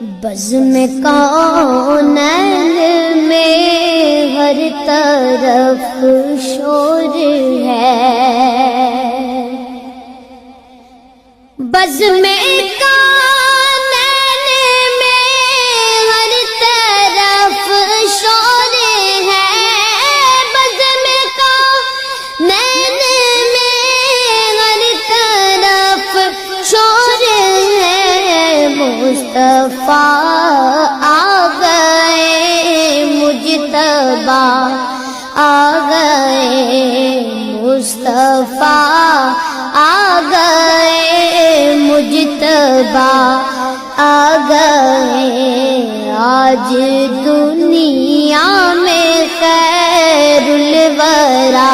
بزم کونین میں ہر طرف شور ہے، بزم کونین میں ہر طرف شور ہے، بزم کونین میں ہر طرف شور ہے، مصطفیٰ آ گئے مجتبیٰ آ گئے، مصطفیٰ آ گئے مجتبیٰ آ گئے، آج دنیا میں خیر الورا